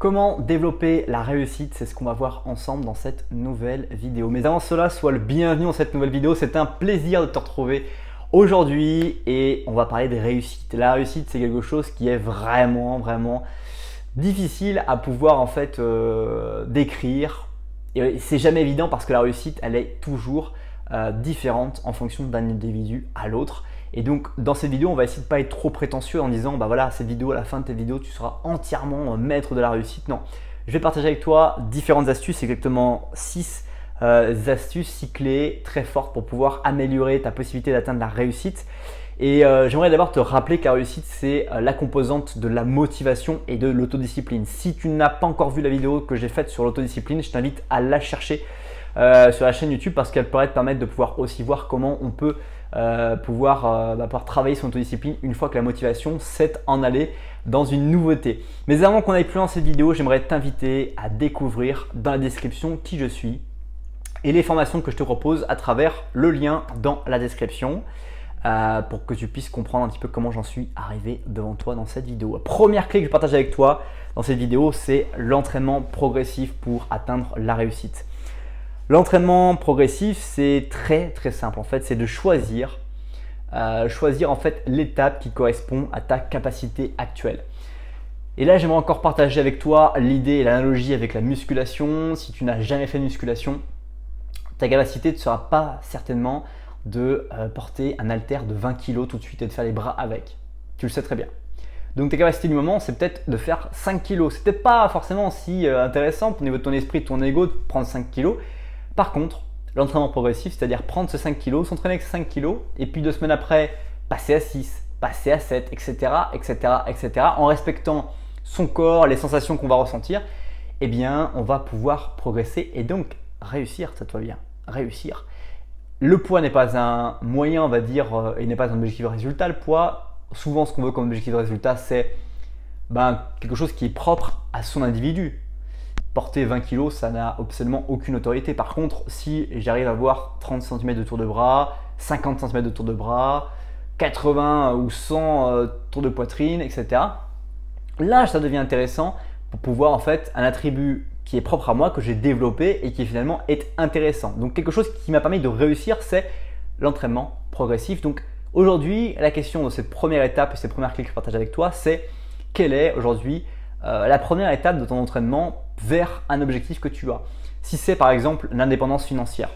Comment développer la réussite, c'est ce qu'on va voir ensemble dans cette nouvelle vidéo. Mais avant cela, sois le bienvenu dans cette nouvelle vidéo. C'est un plaisir de te retrouver aujourd'hui et on va parler des réussites. La réussite, c'est quelque chose qui est vraiment difficile à pouvoir en fait décrire. Et c'est jamais évident parce que la réussite, elle est toujours différente en fonction d'un individu à l'autre. Et donc dans cette vidéo, on va essayer de ne pas être trop prétentieux en disant bah voilà, cette vidéo, à la fin de tes vidéos, tu seras entièrement maître de la réussite. Non, je vais partager avec toi différentes astuces, exactement 6 astuces, 6 clés très fortes pour pouvoir améliorer ta possibilité d'atteindre la réussite. Et j'aimerais d'abord te rappeler que la réussite, c'est la composante de la motivation et de l'autodiscipline. Si tu n'as pas encore vu la vidéo que j'ai faite sur l'autodiscipline, je t'invite à la chercher sur la chaîne YouTube parce qu'elle pourrait te permettre de pouvoir aussi voir comment on peut pouvoir travailler son autodiscipline une fois que la motivation s'est en allée dans une nouveauté. Mais avant qu'on aille plus loin dans cette vidéo, j'aimerais t'inviter à découvrir dans la description qui je suis et les formations que je te propose à travers le lien dans la description pour que tu puisses comprendre un petit peu comment j'en suis arrivé devant toi dans cette vidéo. Première clé que je partage avec toi dans cette vidéo, c'est l'entraînement progressif pour atteindre la réussite. L'entraînement progressif, c'est très simple en fait, c'est de choisir en fait l'étape qui correspond à ta capacité actuelle. Et là, j'aimerais encore partager avec toi l'idée et l'analogie avec la musculation. Si tu n'as jamais fait de musculation, ta capacité ne sera pas certainement de porter un haltère de 20 kg tout de suite et de faire les bras avec. Tu le sais très bien. Donc ta capacité du moment, c'est peut-être de faire 5 kg. Ce n'était pas forcément si intéressant au niveau de ton esprit, de ton ego, de prendre 5 kg. Par contre, l'entraînement progressif, c'est-à-dire prendre ce 5 kg, s'entraîner avec 5 kg et puis 2 semaines après, passer à 6, passer à 7, etc. En respectant son corps, les sensations qu'on va ressentir, eh bien, on va pouvoir progresser et donc réussir, ça te va bien, réussir. Le poids n'est pas un moyen, on va dire, et n'est pas un objectif de résultat. Le poids, souvent, ce qu'on veut comme objectif de résultat, c'est quelque chose qui est propre à son individu. Porter 20 kg, ça n'a absolument aucune autorité. Par contre, si j'arrive à avoir 30 cm de tour de bras, 50 cm de tour de bras, 80 ou 100 tours de poitrine, etc. Là, ça devient intéressant pour pouvoir en fait un attribut qui est propre à moi, que j'ai développé et qui finalement est intéressant. Donc quelque chose qui m'a permis de réussir, c'est l'entraînement progressif. Donc aujourd'hui, la question de cette première étape et cette première clé que je partage avec toi, c'est quelle est aujourd'hui la première étape de ton entraînement vers un objectif que tu as. Si c'est par exemple l'indépendance financière,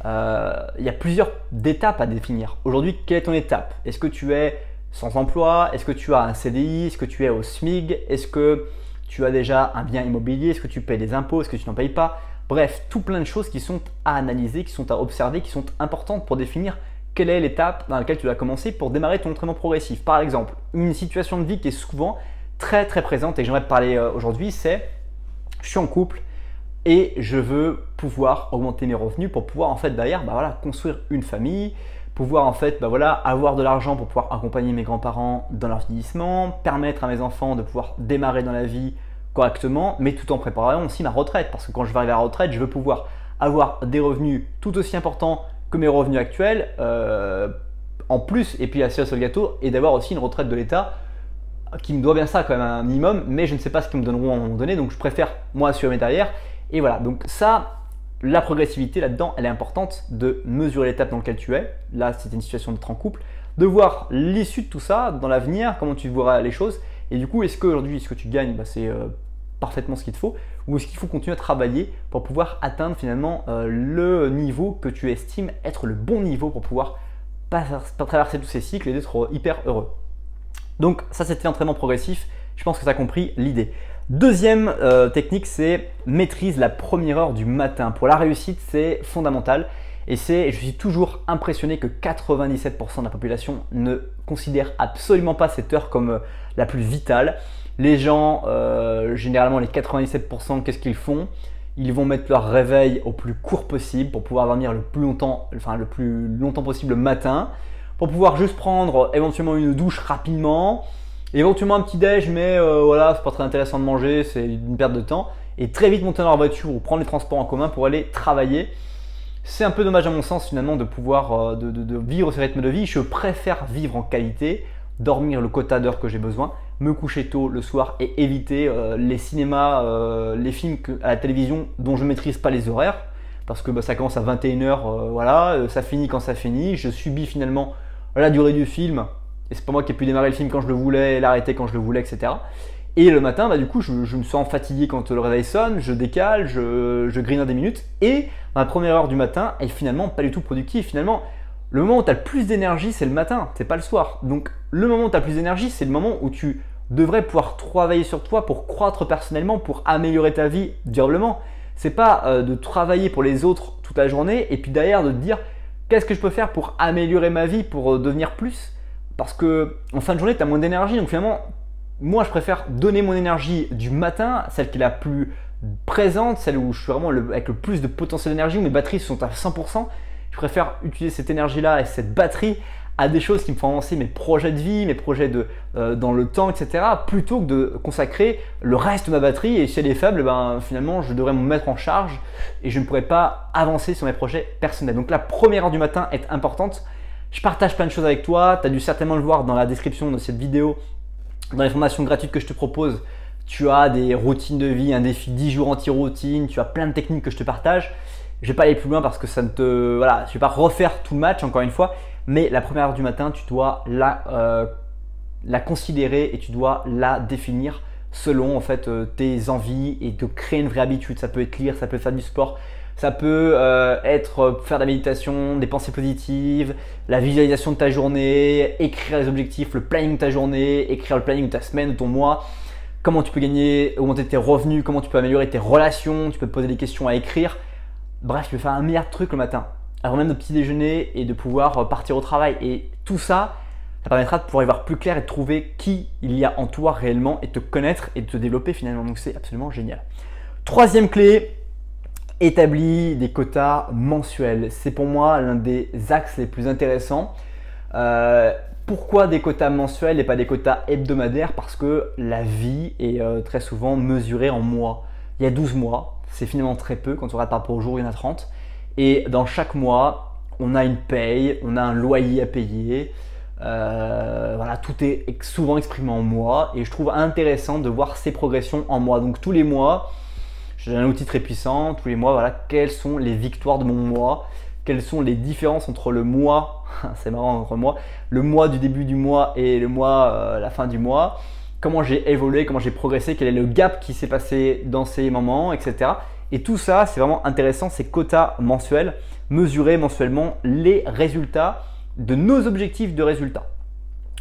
il y a plusieurs étapes à définir. Aujourd'hui, quelle est ton étape? Est-ce que tu es sans emploi? Est-ce que tu as un CDI? Est-ce que tu es au SMIC? Est-ce que tu as déjà un bien immobilier? Est-ce que tu payes des impôts? Est-ce que tu n'en payes pas? Bref, tout plein de choses qui sont à analyser, qui sont à observer, qui sont importantes pour définir quelle est l'étape dans laquelle tu dois commencer pour démarrer ton entraînement progressif. Par exemple, une situation de vie qui est souvent très présente et que j'aimerais te parler aujourd'hui, c'est je suis en couple et je veux pouvoir augmenter mes revenus pour pouvoir en fait derrière construire une famille, pouvoir en fait avoir de l'argent pour pouvoir accompagner mes grands-parents dans leur vieillissement, permettre à mes enfants de pouvoir démarrer dans la vie correctement, mais tout en préparant aussi ma retraite parce que quand je vais arriver à la retraite, je veux pouvoir avoir des revenus tout aussi importants que mes revenus actuels en plus et puis assis sur le gâteau et d'avoir aussi une retraite de l'État qui me doit bien ça quand même un minimum, mais je ne sais pas ce qu'ils me donneront à un moment donné, donc je préfère moi assurer mes derrière. Et voilà, donc ça, la progressivité là-dedans, elle est importante de mesurer l'étape dans laquelle tu es. Là, c'est une situation d'être en couple, de voir l'issue de tout ça dans l'avenir, comment tu verras les choses. Et du coup, est-ce qu'aujourd'hui, ce que tu gagnes, c'est parfaitement ce qu'il te faut, ou est-ce qu'il faut continuer à travailler pour pouvoir atteindre finalement le niveau que tu estimes être le bon niveau pour pouvoir pas traverser tous ces cycles et d'être hyper heureux. Donc ça, c'était l'entraînement progressif. Je pense que tu as compris l'idée. Deuxième technique, c'est maîtrise la première heure du matin. Pour la réussite, c'est fondamental. Et je suis toujours impressionné que 97% de la population ne considère absolument pas cette heure comme la plus vitale. Les gens, généralement les 97%, qu'est-ce qu'ils font? Ils vont mettre leur réveil au plus court possible pour pouvoir dormir le plus longtemps possible le matin, pour pouvoir juste prendre éventuellement une douche rapidement, éventuellement un petit déj, mais voilà, c'est pas très intéressant de manger, c'est une perte de temps, et très vite monter dans leur voiture ou prendre les transports en commun pour aller travailler. C'est un peu dommage à mon sens finalement de pouvoir de vivre ce rythme de vie. Je préfère vivre en qualité, dormir le quota d'heures que j'ai besoin, me coucher tôt le soir et éviter les cinémas, les films à la télévision dont je ne maîtrise pas les horaires parce que ça commence à 21h, voilà, ça finit quand ça finit, je subis finalement la durée du film et c'est pas moi qui ai pu démarrer le film quand je le voulais, l'arrêter quand je le voulais, etc. Et le matin, du coup, je me sens fatigué quand le réveil sonne, je décale, je grignote des minutes et ma première heure du matin est finalement pas du tout productive. Finalement, le moment où tu as le plus d'énergie, c'est le matin, c'est pas le soir. Donc, le moment où tu as le plus d'énergie, c'est le moment où tu devrais pouvoir travailler sur toi pour croître personnellement, pour améliorer ta vie durablement. C'est pas de travailler pour les autres toute la journée et puis derrière de te dire qu'est-ce que je peux faire pour améliorer ma vie, pour devenir plus. Parce que en fin de journée, tu as moins d'énergie. Donc finalement, moi, je préfère donner mon énergie du matin, celle qui est la plus présente, celle où je suis vraiment avec le plus de potentiel d'énergie, où mes batteries sont à 100%. Je préfère utiliser cette énergie-là et cette batterie à des choses qui me font avancer mes projets de vie, mes projets dans le temps, etc. plutôt que de consacrer le reste de ma batterie. Et si elle est faible, finalement, je devrais me mettre en charge et je ne pourrais pas avancer sur mes projets personnels. Donc la première heure du matin est importante. Je partage plein de choses avec toi. Tu as dû certainement le voir dans la description de cette vidéo. Dans les formations gratuites que je te propose, tu as des routines de vie, un défi 10 jours anti-routine, tu as plein de techniques que je te partage. Je ne vais pas aller plus loin parce que ça ne te… Voilà, je ne vais pas refaire tout le match encore une fois, mais la première heure du matin, tu dois la considérer et tu dois la définir selon en fait tes envies et de créer une vraie habitude. Ça peut être lire, ça peut être faire du sport, ça peut être faire de la méditation, des pensées positives, la visualisation de ta journée, écrire les objectifs, le planning de ta journée, écrire le planning de ta semaine, de ton mois, comment tu peux gagner, augmenter tes revenus, comment tu peux améliorer tes relations, tu peux te poser des questions à écrire. Bref, tu peux faire un milliard de trucs le matin, avant même de petit déjeuner et de pouvoir partir au travail. Et tout ça, ça permettra de pouvoir y voir plus clair et de trouver qui il y a en toi réellement et de te connaître et de te développer finalement. Donc c'est absolument génial. Troisième clé, établis des quotas mensuels. C'est pour moi l'un des axes les plus intéressants. Pourquoi des quotas mensuels et pas des quotas hebdomadaires? Parce que la vie est très souvent mesurée en mois. Il y a 12 mois, c'est finalement très peu. Quand on regarde par rapport au jour, il y en a 30. Et dans chaque mois, on a une paye, on a un loyer à payer. Voilà, tout est souvent exprimé en mois. Et je trouve intéressant de voir ces progressions en mois. Donc tous les mois, j'ai un outil très puissant. Tous les mois, voilà, quelles sont les victoires de mon mois? Quelles sont les différences entre le mois, c'est marrant entre mois, le mois du début du mois et le mois, la fin du mois? Comment j'ai évolué, comment j'ai progressé, quel est le gap qui s'est passé dans ces moments, etc. Et tout ça, c'est vraiment intéressant, ces quotas mensuels, mesurer mensuellement les résultats de nos objectifs de résultats.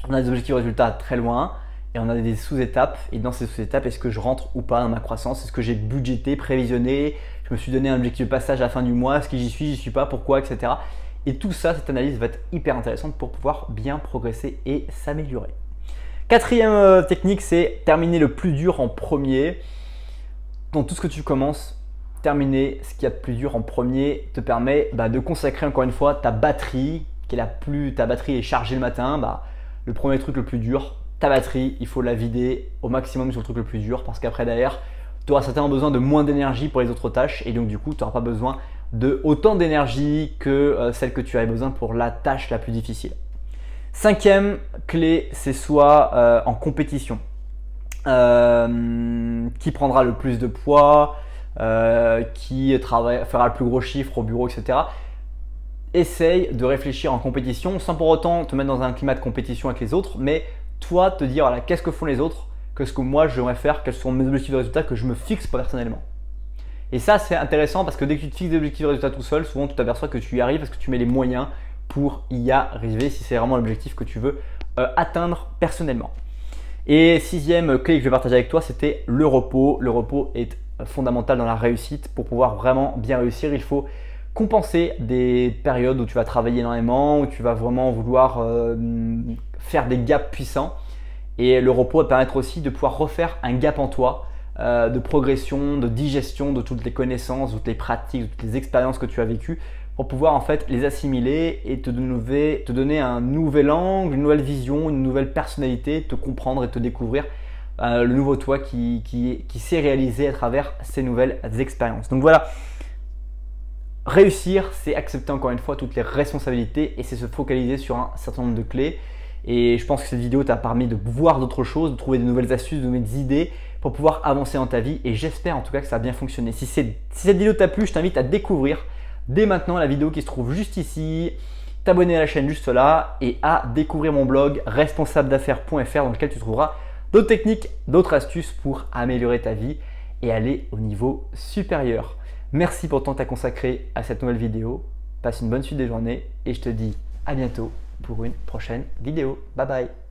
On a des objectifs de résultats très loin et on a des sous-étapes. Et dans ces sous-étapes, est-ce que je rentre ou pas dans ma croissance? Est-ce que j'ai budgété, prévisionné? Je me suis donné un objectif de passage à la fin du mois. Est-ce que j'y suis pas? Pourquoi? Etc. Et tout ça, cette analyse va être hyper intéressante pour pouvoir bien progresser et s'améliorer. Quatrième technique, c'est terminer le plus dur en premier. Dans tout ce que tu commences, terminer ce qu'il y a de plus dur en premier te permet de consacrer encore une fois ta batterie, ta batterie est chargée le matin. Le premier truc le plus dur, ta batterie, il faut la vider au maximum sur le truc le plus dur parce qu'après derrière, tu auras certainement besoin de moins d'énergie pour les autres tâches et donc du coup, tu n'auras pas besoin de autant d'énergie que celle que tu avais besoin pour la tâche la plus difficile. Cinquième clé, c'est soit en compétition. Qui prendra le plus de poids, qui fera le plus gros chiffre au bureau, etc. Essaye de réfléchir en compétition sans pour autant te mettre dans un climat de compétition avec les autres, mais toi te dire voilà, qu'est-ce que font les autres, qu'est-ce que moi j'aimerais faire, quels sont mes objectifs de résultat que je me fixe personnellement. Et ça c'est intéressant parce que dès que tu te fixes des objectifs de résultat tout seul, souvent tu t'aperçois que tu y arrives parce que tu mets les moyens pour y arriver si c'est vraiment l'objectif que tu veux atteindre personnellement. Et sixième clé que je vais partager avec toi, c'était le repos. Le repos est fondamental dans la réussite. Pour pouvoir vraiment bien réussir, il faut compenser des périodes où tu vas travailler énormément, où tu vas vraiment vouloir faire des gaps puissants. Et le repos va permettre aussi de pouvoir refaire un gap en toi, de progression, de digestion de toutes les connaissances, de toutes les pratiques, de toutes les expériences que tu as vécues pour pouvoir en fait les assimiler et te donner un nouvel angle, une nouvelle vision, une nouvelle personnalité, te comprendre et te découvrir le nouveau toi qui s'est réalisé à travers ces nouvelles expériences. Donc voilà, réussir, c'est accepter encore une fois toutes les responsabilités et c'est se focaliser sur un certain nombre de clés. Et je pense que cette vidéo t'a permis de voir d'autres choses, de trouver de nouvelles astuces, de nouvelles idées pour pouvoir avancer dans ta vie. Et j'espère en tout cas que ça a bien fonctionné. Si cette vidéo t'a plu, je t'invite à découvrir dès maintenant la vidéo qui se trouve juste ici, t'abonner à la chaîne juste là et à découvrir mon blog responsabledaffaires.fr dans lequel tu trouveras d'autres techniques, d'autres astuces pour améliorer ta vie et aller au niveau supérieur. Merci pour le temps que tu as consacré à cette nouvelle vidéo. Passe une bonne suite des journées et je te dis à bientôt pour une prochaine vidéo. Bye bye.